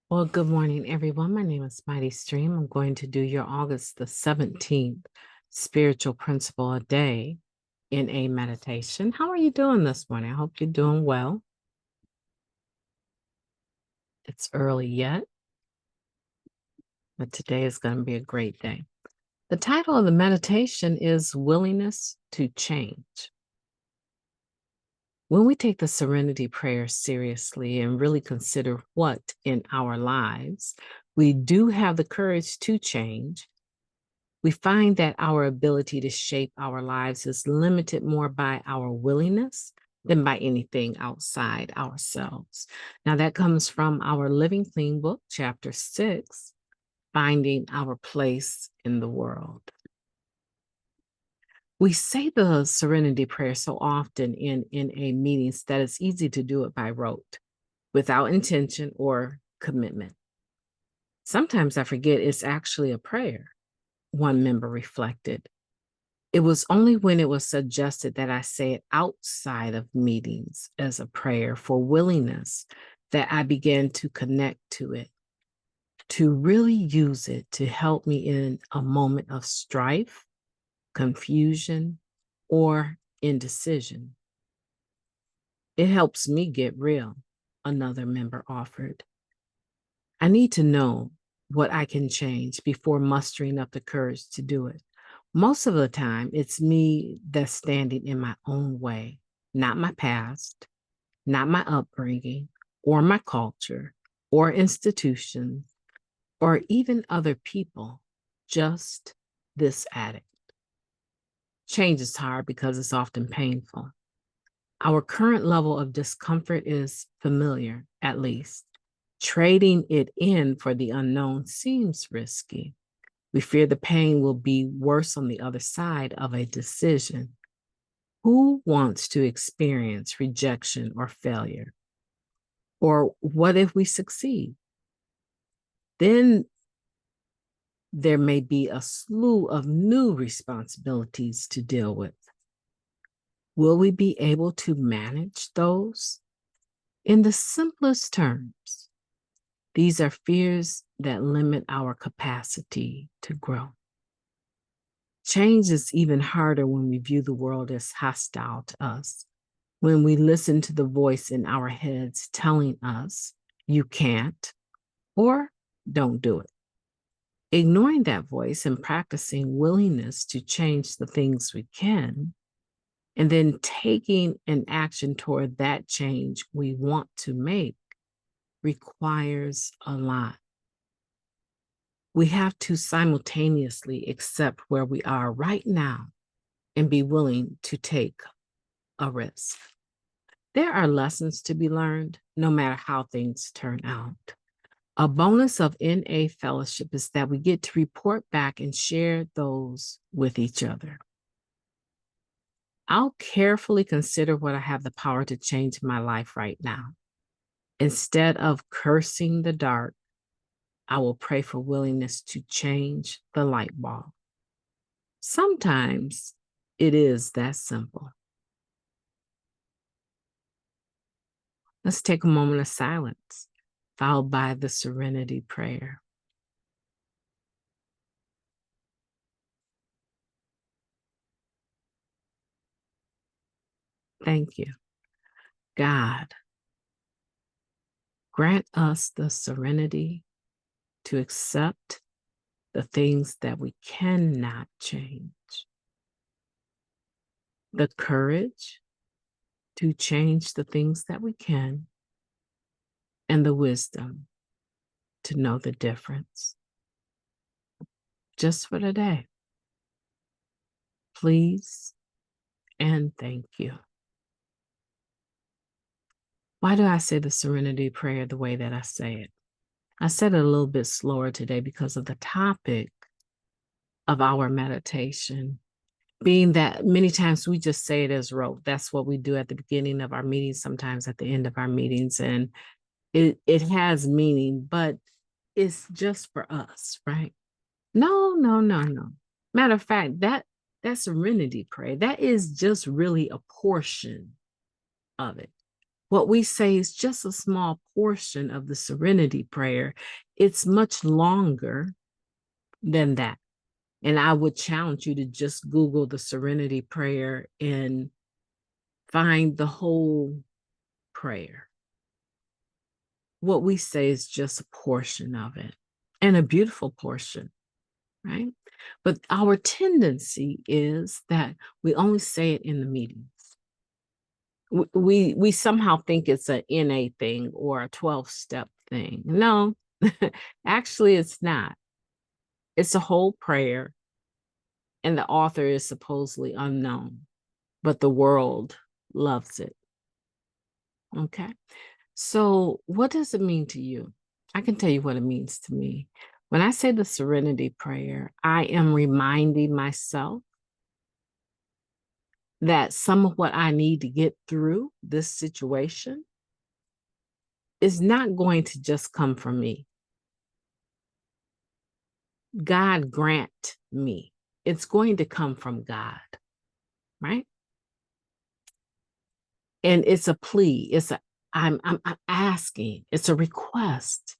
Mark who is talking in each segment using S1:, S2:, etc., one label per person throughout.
S1: Well, good morning, everyone. My name is Mighty Stream. I'm going to do your August the 17th spiritual principle a day in a meditation. How are you doing this morning? I hope you're doing well. It's early yet, but today is going to be a great day. The title of the meditation is Willingness to Change. When we take the serenity prayer seriously and really consider what in our lives we do have the courage to change, we find that our ability to shape our lives is limited more by our willingness than by anything outside ourselves. Now, that comes from our Living Clean book, chapter 6, Finding Our Place in the World. We say the serenity prayer so often in a meetings that it's easy to do it by rote, without intention or commitment. Sometimes I forget it's actually a prayer, one member reflected. It was only when it was suggested that I say it outside of meetings as a prayer for willingness that I began to connect to it, to really use it to help me in a moment of strife, confusion, or indecision. It helps me get real, another member offered. I need to know what I can change before mustering up the courage to do it. Most of the time, it's me that's standing in my own way, not my past, not my upbringing, or my culture, or institutions, or even other people, just this addict. Change is hard because it's often painful. Our current level of discomfort is familiar, at least. Trading it in for the unknown seems risky. We fear the pain will be worse on the other side of a decision. Who wants to experience rejection or failure? Or what if we succeed? Then there may be a slew of new responsibilities to deal with. Will we be able to manage those? In the simplest terms, these are fears that limit our capacity to grow. Change is even harder when we view the world as hostile to us, when we listen to the voice in our heads telling us, you can't, or don't do it. Ignoring that voice and practicing willingness to change the things we can, and then taking an action toward that change we want to make requires a lot. We have to simultaneously accept where we are right now and be willing to take a risk. There are lessons to be learned no matter how things turn out. A bonus of NA fellowship is that we get to report back and share those with each other. I'll carefully consider what I have the power to change in my life right now. Instead of cursing the dark, I will pray for willingness to change the light bulb. Sometimes it is that simple. Let's take a moment of silence, followed by the serenity prayer. Thank you. God, grant us the serenity to accept the things that we cannot change, the courage to change the things that we can, and the wisdom to know the difference. Just for today, please and thank you. Why do I say the serenity prayer the way that I say it? I said it a little bit slower today because of the topic of our meditation, being that many times we just say it as rote. That's what we do at the beginning of our meetings, sometimes at the end of our meetings. And it has meaning, but it's just for us, right? No, no, no, no. Matter of fact, that serenity prayer, that is just really a portion of it. What we say is just a small portion of the serenity prayer. It's much longer than that. And I would challenge you to just Google the serenity prayer and find the whole prayer. What we say is just a portion of it, and a beautiful portion, right? But our tendency is that we only say it in the meetings. We somehow think it's an NA thing or a 12-step thing. No, actually, it's not. It's a whole prayer, and the author is supposedly unknown, but the world loves it. Okay. So, what does it mean to you? I can tell you what it means to me. When I say the serenity prayer, I am reminding myself that some of what I need to get through this situation is not going to just come from me. God grant me. It's going to come from God, right? And it's a plea. I'm asking. It's a request.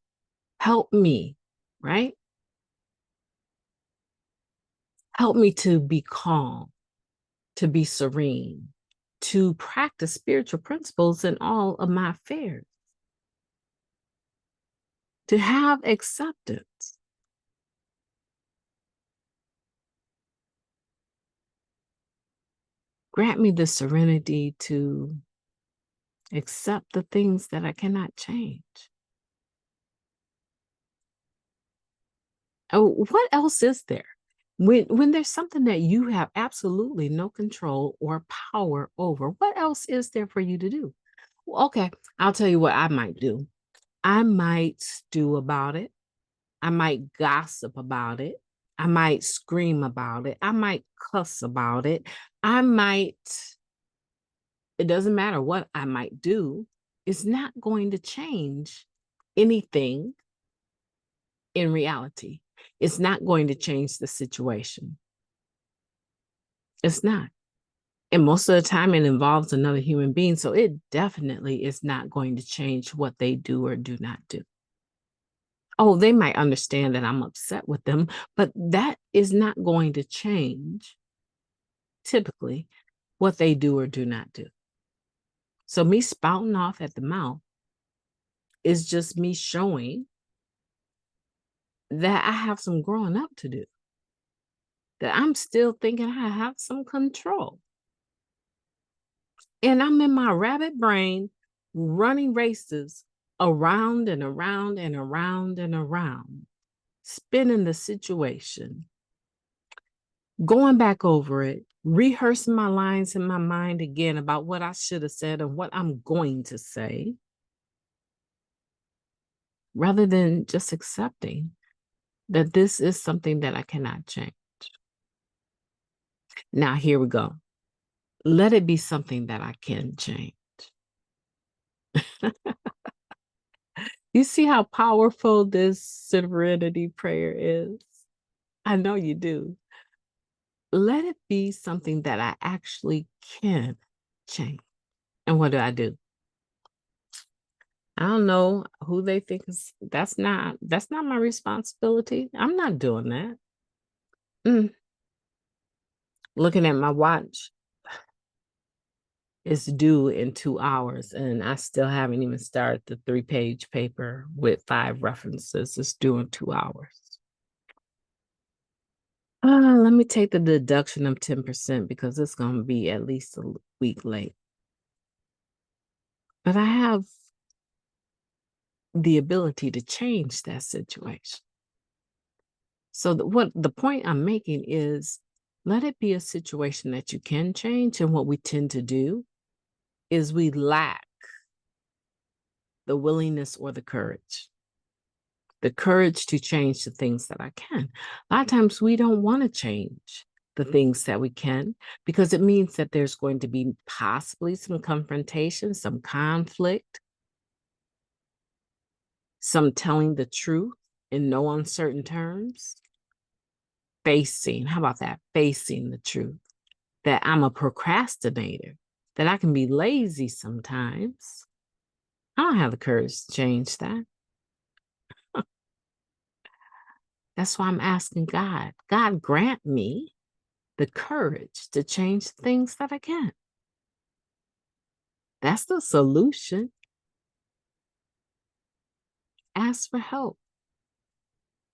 S1: Help me, right? Help me to be calm, to be serene, to practice spiritual principles in all of my affairs, to have acceptance. Grant me the serenity to accept the things that I cannot change. Oh, what else is there? When there's something that you have absolutely no control or power over, what else is there for you to do? Well, okay, I'll tell you what I might do. I might stew about it. I might gossip about it. I might scream about it. I might cuss about it. I might, it doesn't matter what I might do. It's not going to change anything in reality. It's not going to change the situation. It's not. And most of the time, it involves another human being. So it definitely is not going to change what they do or do not do. Oh, they might understand that I'm upset with them, but that is not going to change typically what they do or do not do. So me spouting off at the mouth is just me showing that I have some growing up to do, that I'm still thinking I have some control. And I'm in my rabbit brain running races around and around and around and around, spinning the situation, going back over it, rehearsing my lines in my mind again about what I should have said and what I'm going to say, rather than just accepting that this is something that I cannot change. Now, here we go. Let it be something that I can change. You see how powerful this serenity prayer is? I know you do. Let it be something that I actually can change. And what do? I don't know who they think is, that's not my responsibility. I'm not doing that. Looking at my watch, it's due in 2 hours, and I still haven't even started the 3-page paper with 5 references. It's due in 2 hours. Let me take the deduction of 10% because it's going to be at least a week late. But I have the ability to change that situation. So the point I'm making is, let it be a situation that you can change. And what we tend to do is we lack the willingness or the courage to change the things that I can. A lot of times we don't want to change the things that we can because it means that there's going to be possibly some confrontation, some conflict, some telling the truth in no uncertain terms. How about that? Facing the truth, that I'm a procrastinator, that I can be lazy sometimes, I don't have the courage to change that. That's why I'm asking God. God, grant me the courage to change things that I can't. That's the solution. Ask for help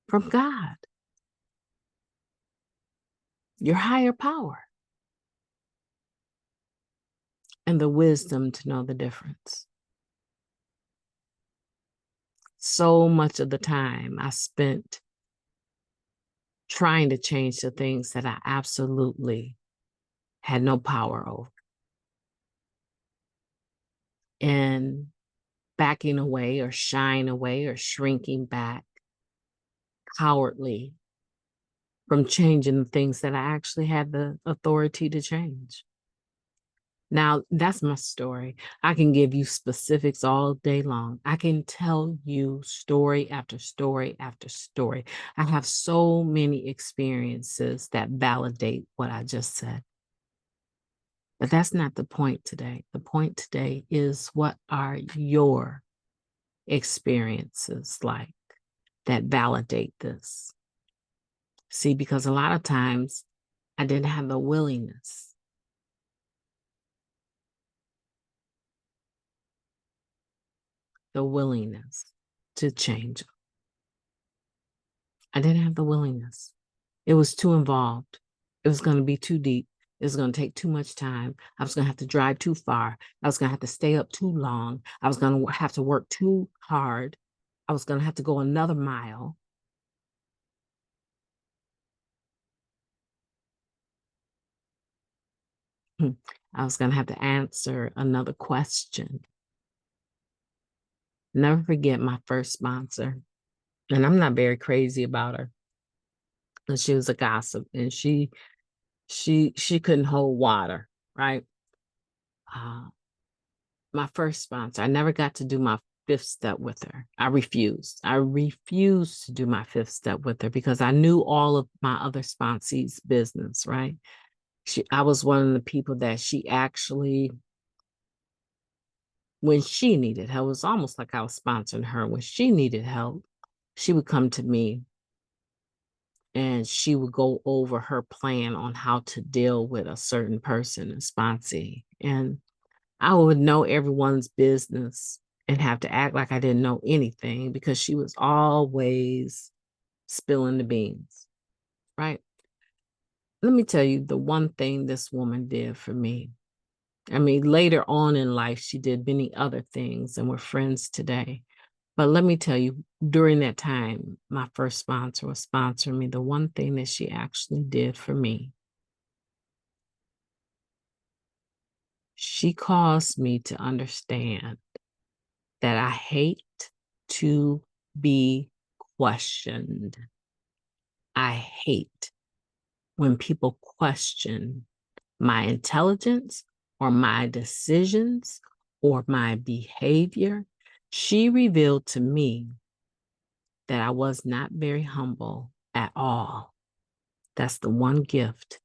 S1: from God, your higher power, and the wisdom to know the difference. So much of the time I spent trying to change the things that I absolutely had no power over, and backing away or shying away or shrinking back cowardly from changing the things that I actually had the authority to change. Now, that's my story. I can give you specifics all day long. I can tell you story after story after story. I have so many experiences that validate what I just said. But that's not the point today. The point today is, what are your experiences like that validate this? See, because a lot of times I didn't have the willingness to change. I didn't have the willingness. It was too involved. It was going to be too deep. It was going to take too much time. I was going to have to drive too far. I was going to have to stay up too long. I was going to have to work too hard. I was going to have to go another mile. I was going to have to answer another question. Never forget my first sponsor. And I'm not very crazy about her. And she was a gossip, and she couldn't hold water, right? Uh, my first sponsor, I never got to do my fifth step with her. I refused. I refused to do my fifth step with her because I knew all of my other sponsees' business, right? I was one of the people that she actually, when she needed help, it was almost like I was sponsoring her. When she needed help, she would come to me and she would go over her plan on how to deal with a certain person, a sponsee. And I would know everyone's business and have to act like I didn't know anything because she was always spilling the beans, right? Let me tell you the one thing this woman did for me. I mean, later on in life, she did many other things and we're friends today. But let me tell you, during that time, my first sponsor was sponsoring me. The one thing that she actually did for me, she caused me to understand that I hate to be questioned. I hate when people question my intelligence or my decisions or my behavior. She revealed to me that I was not very humble at all. That's the one gift.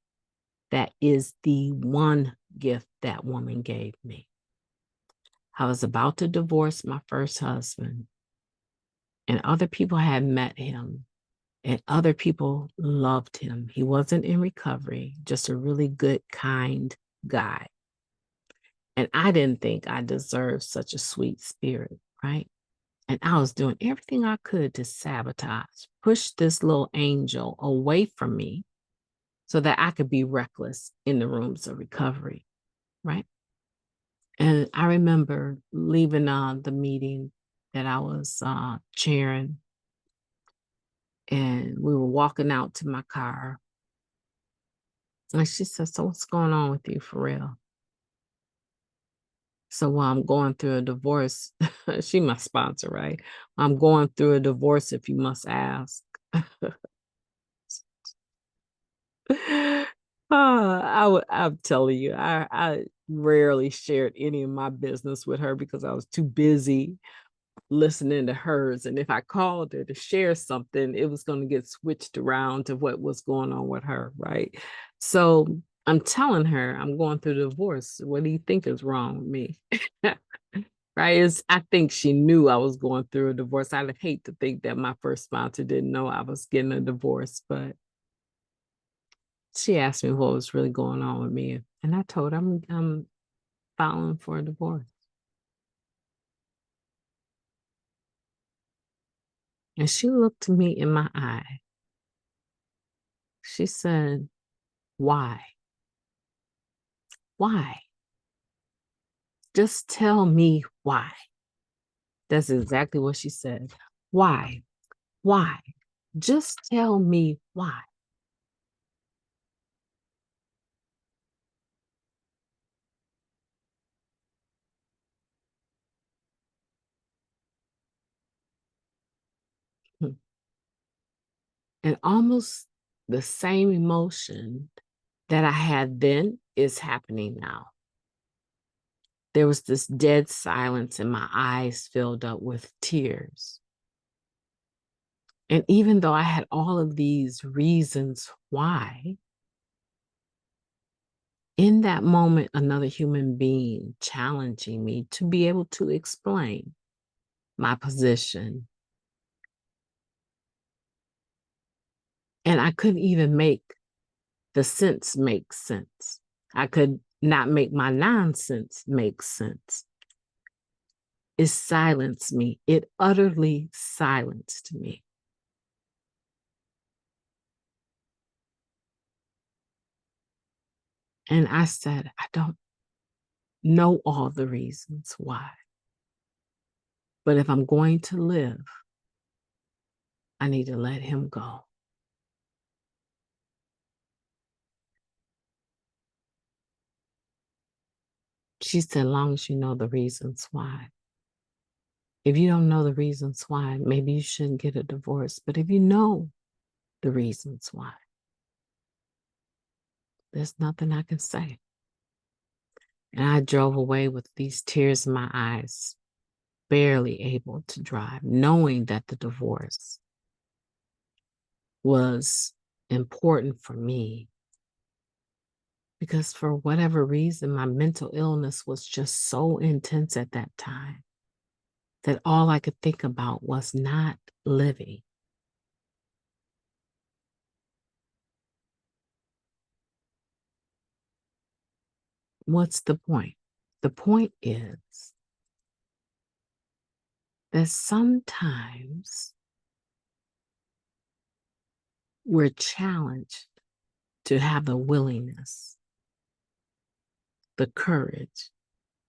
S1: That is the one gift that woman gave me. I was about to divorce my first husband, and other people had met him, and other people loved him. He wasn't in recovery, just a really good, kind guy. And I didn't think I deserved such a sweet spirit, right? And I was doing everything I could to sabotage, push this little angel away from me so that I could be reckless in the rooms of recovery, right? And I remember leaving the meeting that I was chairing, and we were walking out to my car. And she said, "So what's going on with you for real?" So while I'm going through a divorce, she my sponsor, right? I'm going through a divorce, if you must ask. I'm telling you, I rarely shared any of my business with her because I was too busy listening to hers. And if I called her to share something, it was going to get switched around to what was going on with her, right? So I'm telling her I'm going through the divorce. What do you think is wrong with me? right? I think she knew I was going through a divorce. I'd hate to think that my first sponsor didn't know I was getting a divorce, but she asked me what was really going on with me, and I told her I'm filing for a divorce. And she looked me in my eye. She said, "Why? Why? Just tell me why." That's exactly what she said. Why? Why? Just tell me why. Hmm. And almost the same emotion that I had then is happening now. There was this dead silence, and my eyes filled up with tears. And even though I had all of these reasons why, in that moment, another human being challenging me to be able to explain my position. And I couldn't even make the sense make sense. I could not make my nonsense make sense. It silenced me. It utterly silenced me. And I said, I don't know all the reasons why. But if I'm going to live, I need to let him go. She said, long as you know the reasons why. If you don't know the reasons why, maybe you shouldn't get a divorce. But if you know the reasons why, there's nothing I can say. And I drove away with these tears in my eyes, barely able to drive, knowing that the divorce was important for me. Because for whatever reason, my mental illness was just so intense at that time that all I could think about was not living. What's the point? The point is that sometimes we're challenged to have the willingness, the courage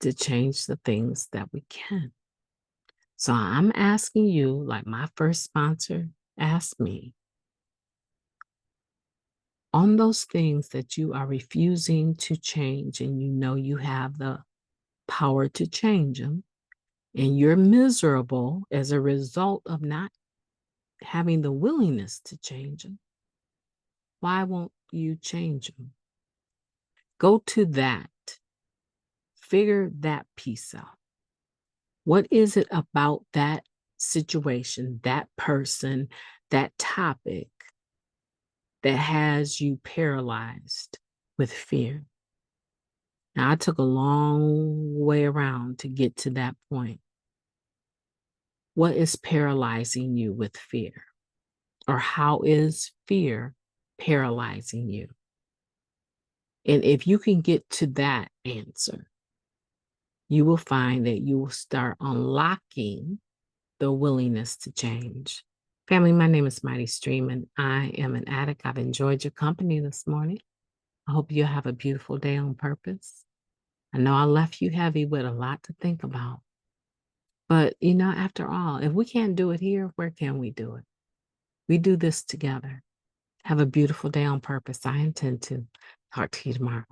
S1: to change the things that we can. So I'm asking you, like my first sponsor asked me, on those things that you are refusing to change and you know you have the power to change them, and you're miserable as a result of not having the willingness to change them, why won't you change them? Go to that. Figure that piece out. What is it about that situation, that person, that topic that has you paralyzed with fear? Now, I took a long way around to get to that point. What is paralyzing you with fear? Or how is fear paralyzing you? And if you can get to that answer, you will find that you will start unlocking the willingness to change. Family, my name is Mighty Stream, and I am an addict. I've enjoyed your company this morning. I hope you have a beautiful day on purpose. I know I left you heavy with a lot to think about. But, after all, if we can't do it here, where can we do it? We do this together. Have a beautiful day on purpose. I intend to. Talk to you tomorrow.